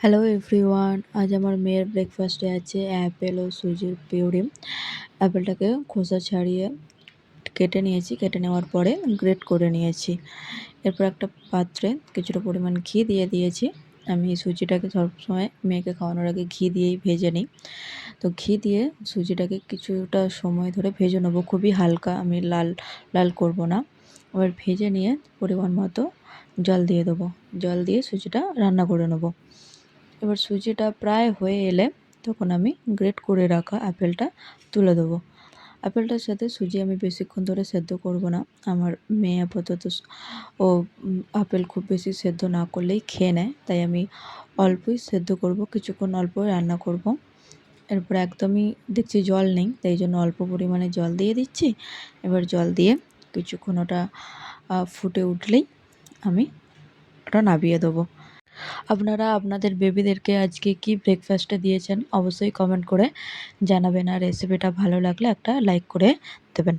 Hello everyone, আজ আমার মেয়ের ব্রেকফাস্টে আছে অ্যাপেল ও সুজির পিউরি। অ্যাপেলটাকে খোসা ছাড়িয়ে কেটে নিয়েছি, কেটে নেওয়ার পরে গ্রেট করে নিয়েছি। এরপর একটা পাত্রে কিছুটা পরিমাণ ঘি দিয়ে দিয়েছি। আমি সুজিটাকে সবসময় মেয়েকে খাওয়ানোর আগে ঘি দিয়েই ভেজে নিই। তো ঘি দিয়ে সুজিটাকে কিছুটা সময় ধরে ভেজে নেবো, খুবই হালকা, আমি লাল লাল করব না। এবার ভেজে নিয়ে পরিমাণ মতো জল দিয়ে দেবো, জল দিয়ে সুজিটা রান্না করে নেবো। এবার সুজিটা প্রায় হয়ে এলে তখন আমি গ্রেট করে রাখা আপেলটা তুলে দেবো। আপেলটার সাথে সুজি আমি বেশিক্ষণ ধরে সেদ্ধ করব না। আমার মেয়ে আপাতত ও আপেল খুব বেশি সেদ্ধ না করলেই খেয়ে নেয়, তাই আমি অল্পই সেদ্ধ করব, কিছুক্ষণ অল্পই রান্না করব। এরপর একদমই দেখছি জল নেই, তাই জন্য অল্প পরিমাণে জল দিয়ে দিচ্ছি। এবার জল দিয়ে কিছুক্ষণ ওটা ফুটে উঠলেই আমি ওটা নামিয়ে দেবো। আপনারা আপনাদের বেবিদেরকে আজকে কি ব্রেকফাস্টে দিয়েছেন অবশ্যই কমেন্ট করে জানাবেন, আর রেসিপিটা ভালো লাগলে একটা লাইক করে দেবেন।